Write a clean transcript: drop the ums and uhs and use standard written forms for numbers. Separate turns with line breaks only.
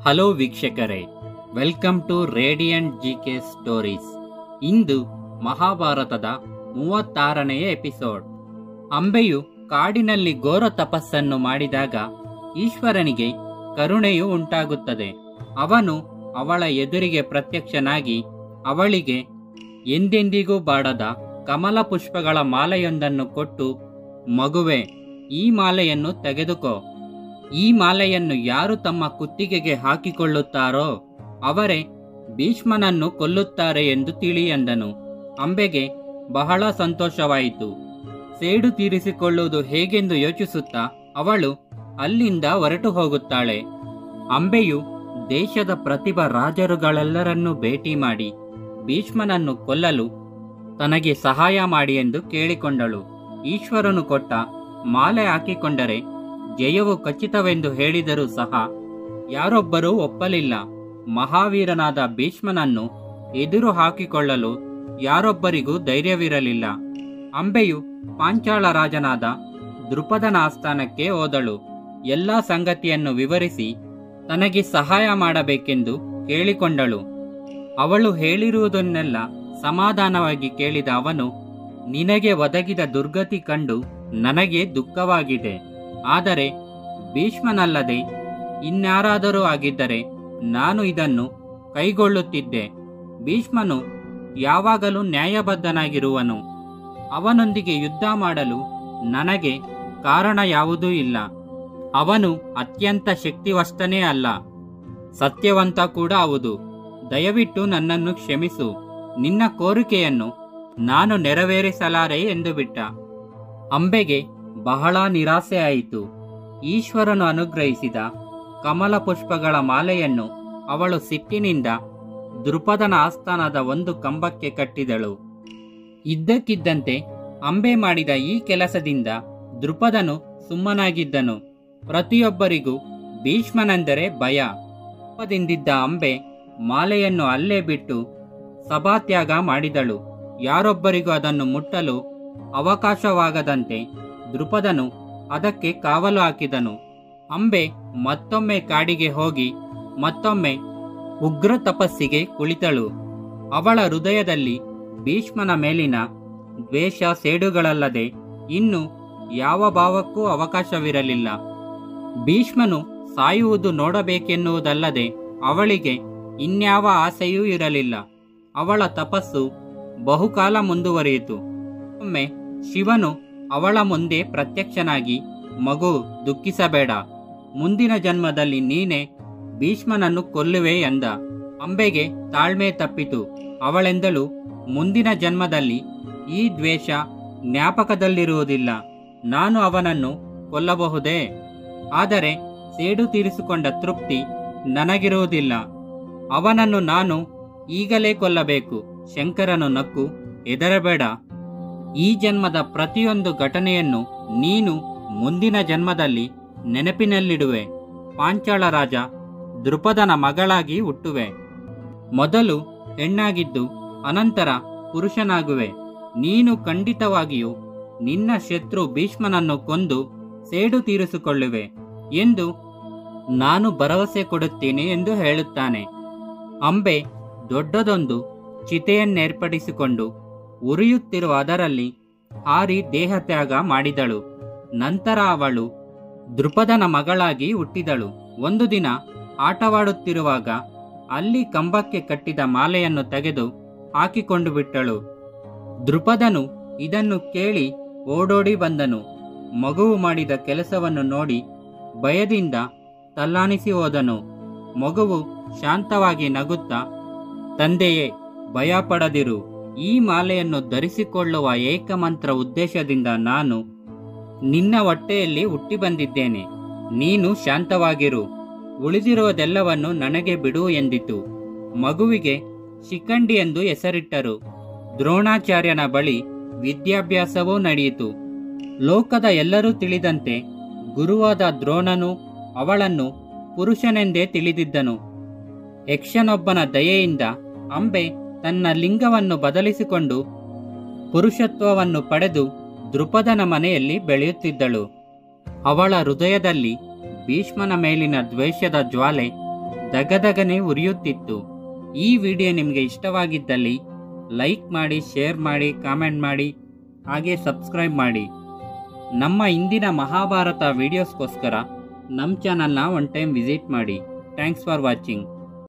Hello ವೀಕ್ಷಕರೇ, welcome to radiant GK stories. ಇಂದು ಮಹಾಭಾರತದ 36ನೇ ಎಪಿಸೋಡ್. ಅಂಬೆಯು ಕಾಡಿನಲ್ಲಿ ಘೋರ ತಪಸ್ಸನ್ನು ಮಾಡಿದಾಗ ಈಶ್ವರನಿಗೆ ಕರುಣೆಯು ಉಂಟಾಗುತ್ತದೆ. ಅವನು ಅವಳ ಎದುರಿಗೆ ಪ್ರತ್ಯಕ್ಷನಾಗಿ ಅವಳಿಗೆ ಎಂದೆಂದಿಗೂ ಬಾಡದ ಕಮಲ ಪುಷ್ಪಗಳ ಮಾಲೆಯೊಂದನ್ನು ಕೊಟ್ಟು, ಮಗುವೆ, ಈ ಮಾಲೆಯನ್ನು ತೆಗೆದುಕೋ. ಈ ಮಾಲೆಯನ್ನು ಯಾರು ತಮ್ಮ ಕುತ್ತಿಗೆಗೆ ಹಾಕಿಕೊಳ್ಳುತ್ತಾರೋ ಅವರೇ ಭೀಷ್ಮನನ್ನು ಕೊಲ್ಲುತ್ತಾರೆ ಎಂದು ತಿಳಿ ಎಂದನು. ಅಂಬೆಗೆ ಬಹಳ ಸಂತೋಷವಾಯಿತು. ಸೇಡು ತೀರಿಸಿಕೊಳ್ಳುವುದು ಹೇಗೆಂದು ಯೋಚಿಸುತ್ತಾ ಅವಳು ಅಲ್ಲಿಂದ ಹೊರಟು ಹೋಗುತ್ತಾಳೆ. ಅಂಬೆಯು ದೇಶದ ಪ್ರತಿಭಾ ರಾಜರುಗಳೆಲ್ಲರನ್ನೂ ಭೇಟಿ ಮಾಡಿ ಭೀಷ್ಮನನ್ನು ಕೊಲ್ಲಲು ತನಗೆ ಸಹಾಯ ಮಾಡಿ ಎಂದು ಕೇಳಿಕೊಂಡಳು. ಈಶ್ವರನು ಕೊಟ್ಟ ಮಾಲೆ ಹಾಕಿಕೊಂಡರೆ ಜಯವು ಖಚಿತವೆಂದು ಹೇಳಿದರೂ ಸಹ ಯಾರೊಬ್ಬರೂ ಒಪ್ಪಲಿಲ್ಲ. ಮಹಾವೀರನಾದ ಭೀಷ್ಮನನ್ನು ಎದುರು ಹಾಕಿಕೊಳ್ಳಲು ಯಾರೊಬ್ಬರಿಗೂ ಧೈರ್ಯವಿರಲಿಲ್ಲ. ಅಂಬೆಯು ಪಾಂಚಾಳ ರಾಜನಾದ ದೃಪದನ ಆಸ್ಥಾನಕ್ಕೆ ಹೋದಳು. ಎಲ್ಲ ಸಂಗತಿಯನ್ನು ವಿವರಿಸಿ ತನಗೆ ಸಹಾಯ ಮಾಡಬೇಕೆಂದು ಕೇಳಿಕೊಂಡಳು. ಅವಳು ಹೇಳಿರುವುದನ್ನೆಲ್ಲ ಸಮಾಧಾನವಾಗಿ ಕೇಳಿದ ಅವನು, ನಿನಗೆ ಒದಗಿದ ದುರ್ಗತಿ ಕಂಡು ನನಗೆ ದುಃಖವಾಗಿದೆ. ಆದರೆ ಭೀಷ್ಮನಲ್ಲದೆ ಇನ್ಯಾರಾದರೂ ಆಗಿದ್ದರೆ ನಾನು ಇದನ್ನು ಕೈಗೊಳ್ಳುತ್ತಿದ್ದೆ. ಭೀಷ್ಮನು ಯಾವಾಗಲೂ ನ್ಯಾಯಬದ್ಧನಾಗಿರುವನು. ಅವನೊಂದಿಗೆ ಯುದ್ಧ ಮಾಡಲು ನನಗೆ ಕಾರಣ ಯಾವುದೂ ಇಲ್ಲ. ಅವನು ಅತ್ಯಂತ ಶಕ್ತಿವಷ್ಟನೇ ಅಲ್ಲ, ಸತ್ಯವಂತ ಕೂಡ ಹೌದು. ದಯವಿಟ್ಟು ನನ್ನನ್ನು ಕ್ಷಮಿಸು. ನಿನ್ನ ಕೋರಿಕೆಯನ್ನು ನಾನು ನೆರವೇರಿಸಲಾರೆ ಎಂದು ಬಿಟ್ಟ. ಅಂಬೆಗೆ ಬಹಳ ನಿರಾಸೆ ಆಯಿತು. ಈಶ್ವರನು ಅನುಗ್ರಹಿಸಿದ ಕಮಲ ಪುಷ್ಪಗಳ ಮಾಲೆಯನ್ನು ಅವಳು ಸಿಟ್ಟಿನಿಂದ ದೃಪದನ ಆಸ್ಥಾನದ ಒಂದು ಕಂಬಕ್ಕೆ ಕಟ್ಟಿದಳು. ಇದ್ದಕ್ಕಿದ್ದಂತೆ ಅಂಬೆ ಮಾಡಿದ ಈ ಕೆಲಸದಿಂದ ದೃಪದನು ಸುಮ್ಮನಾಗಿದ್ದನು. ಪ್ರತಿಯೊಬ್ಬರಿಗೂ ಭೀಷ್ಮನೆಂದರೆ ಭಯ. ಕೋಪದಿಂದಿದ್ದ ಅಂಬೆ ಮಾಲೆಯನ್ನು ಅಲ್ಲೇ ಬಿಟ್ಟು ಸಭಾತ್ಯಾಗ ಮಾಡಿದಳು. ಯಾರೊಬ್ಬರಿಗೂ ಅದನ್ನು ಮುಟ್ಟಲು ಅವಕಾಶವಾಗದಂತೆ ದೃಪದನು ಅದಕ್ಕೆ ಕಾವಲು ಹಾಕಿದನು. ಅಂಬೆ ಮತ್ತೊಮ್ಮೆ ಕಾಡಿಗೆ ಹೋಗಿ ಮತ್ತೊಮ್ಮೆ ಉಗ್ರ ತಪಸ್ಸಿಗೆ ಕುಳಿತಳು. ಅವಳ ಹೃದಯದಲ್ಲಿ ಭೀಷ್ಮನ ಮೇಲಿನ ದ್ವೇಷ ಸೇಡುಗಳಲ್ಲದೆ ಇನ್ನು ಯಾವ ಭಾವಕ್ಕೂ ಅವಕಾಶವಿರಲಿಲ್ಲ. ಭೀಷ್ಮನು ಸಾಯುವುದು ನೋಡಬೇಕೆನ್ನುವುದಲ್ಲದೆ ಅವಳಿಗೆ ಇನ್ಯಾವ ಆಸೆಯೂ ಇರಲಿಲ್ಲ. ಅವಳ ತಪಸ್ಸು ಬಹುಕಾಲ ಮುಂದುವರಿಯಿತು. ಒಮ್ಮೆ ಶಿವನು ಅವಳ ಮುಂದೆ ಪ್ರತ್ಯಕ್ಷನಾಗಿ, ಮಗು, ದುಃಖಿಸಬೇಡ. ಮುಂದಿನ ಜನ್ಮದಲ್ಲಿ ನೀನೇ ಭೀಷ್ಮನನ್ನು ಕೊಲ್ಲುವೆ ಎಂದ. ಅಂಬೆಗೆ ತಾಳ್ಮೆ ತಪ್ಪಿತು. ಅವಳೆಂದಳು, ಮುಂದಿನ ಜನ್ಮದಲ್ಲಿ ಈ ದ್ವೇಷ ಜ್ಞಾಪಕದಲ್ಲಿರುವುದಿಲ್ಲ. ನಾನು ಅವನನ್ನು ಕೊಲ್ಲಬಹುದೇ? ಆದರೆ ಸೇಡು ತೀರಿಸಿಕೊಂಡ ತೃಪ್ತಿ ನನಗಿರುವುದಿಲ್ಲ. ಅವನನ್ನು ನಾನು ಈಗಲೇ ಕೊಲ್ಲಬೇಕು. ಶಂಕರನು ನಕ್ಕು, ಹೆದರಬೇಡ. ಈ ಜನ್ಮದ ಪ್ರತಿಯೊಂದು ಘಟನೆಯನ್ನು ನೀನು ಮುಂದಿನ ಜನ್ಮದಲ್ಲಿ ನೆನಪಿನಲ್ಲಿಡುವೆ. ಪಾಂಚಾಳ ರಾಜ ದೃಪದನ ಮಗಳಾಗಿ ಹುಟ್ಟುವೆ. ಮೊದಲು ಹೆಣ್ಣಾಗಿದ್ದು ಅನಂತರ ಪುರುಷನಾಗುವೆ. ನೀನು ಖಂಡಿತವಾಗಿಯೂ ನಿನ್ನ ಶತ್ರು ಭೀಷ್ಮನನ್ನು ಕೊಂದು ಸೇಡು ತೀರಿಸಿಕೊಳ್ಳುವೆ ಎಂದು ನಾನು ಭರವಸೆ ಕೊಡುತ್ತೇನೆ ಎಂದು ಹೇಳುತ್ತಾನೆ. ಅಂಬೆ ದೊಡ್ಡದೊಂದು ಚಿತೆಯನ್ನೇರ್ಪಡಿಸಿಕೊಂಡು ಉರಿಯುತ್ತಿರುವ ಅದರಲ್ಲಿ ಹಾರಿ ದೇಹತ್ಯಾಗ ಮಾಡಿದಳು. ನಂತರ ಅವಳು ದೃಪದನ ಮಗಳಾಗಿ ಹುಟ್ಟಿದಳು. ಒಂದು ದಿನ ಆಟವಾಡುತ್ತಿರುವಾಗ ಅಲ್ಲಿ ಕಂಬಕ್ಕೆ ಕಟ್ಟಿದ ಮಾಲೆಯನ್ನು ತೆಗೆದು ಹಾಕಿಕೊಂಡು ಬಿಟ್ಟಳು. ದೃಪದನು ಇದನ್ನು ಕೇಳಿ ಓಡೋಡಿ ಬಂದನು. ಮಗುವು ಮಾಡಿದ ಕೆಲಸವನ್ನು ನೋಡಿ ಭಯದಿಂದ ತಲ್ಲಾಣಿಸಿ ಹೋದನು. ಮಗುವು ಶಾಂತವಾಗಿ ನಗುತ್ತಾ, ತಂದೆಯೇ, ಭಯಪಡದಿರು. ಈ ಮಾಲೆಯನ್ನು ಧರಿಸಿಕೊಳ್ಳುವ ಏಕಮಂತ್ರ ಉದ್ದೇಶದಿಂದ ನಾನು ನಿನ್ನ ಹೊಟ್ಟೆಯಲ್ಲಿ ಹುಟ್ಟಿ ಬಂದಿದ್ದೇನೆ. ನೀನು ಶಾಂತವಾಗಿರು. ಉಳಿದಿರುವುದೆಲ್ಲವನ್ನು ನನಗೆ ಬಿಡು ಎಂದಿತು. ಮಗುವಿಗೆ ಶಿಖಂಡಿ ಎಂದು ಹೆಸರಿಟ್ಟರು. ದ್ರೋಣಾಚಾರ್ಯನ ಬಳಿ ವಿದ್ಯಾಭ್ಯಾಸವೂ ನಡೆಯಿತು. ಲೋಕದ ಎಲ್ಲರೂ ತಿಳಿದಂತೆ ಗುರುವಾದ ದ್ರೋಣನು ಅವಳನ್ನು ಪುರುಷನೆಂದೇ ತಿಳಿದಿದ್ದನು. ಯಕ್ಷನೊಬ್ಬನ ದಯೆಯಿಂದ ಅಂಬೆ ತನ್ನ ಲಿಂಗವನ್ನು ಬದಲಿಸಿಕೊಂಡು ಪುರುಷತ್ವವನ್ನು ಪಡೆದು ದೃಪದನ ಮನೆಯಲ್ಲಿ ಬೆಳೆಯುತ್ತಿದ್ದಳು. ಅವಳ ಹೃದಯದಲ್ಲಿ ಭೀಷ್ಮನ ಮೇಲಿನ ದ್ವೇಷದ ಜ್ವಾಲೆ ದಗದಗನೆ ಉರಿಯುತ್ತಿತ್ತು. ಈ ವಿಡಿಯೋ ನಿಮಗೆ ಇಷ್ಟವಾಗಿದ್ದಲ್ಲಿ ಲೈಕ್ ಮಾಡಿ, ಶೇರ್ ಮಾಡಿ, ಕಾಮೆಂಟ್ ಮಾಡಿ, ಹಾಗೆ ಸಬ್ಸ್ಕ್ರೈಬ್ ಮಾಡಿ. ನಮ್ಮ ಇಂದಿನ ಮಹಾಭಾರತ ವಿಡಿಯೋಸ್ಗೋಸ್ಕರ ನಮ್ಮ ಚಾನಲ್ನ ಒನ್ ಟೈಮ್ ವಿಸಿಟ್ ಮಾಡಿ. Thanks for watching.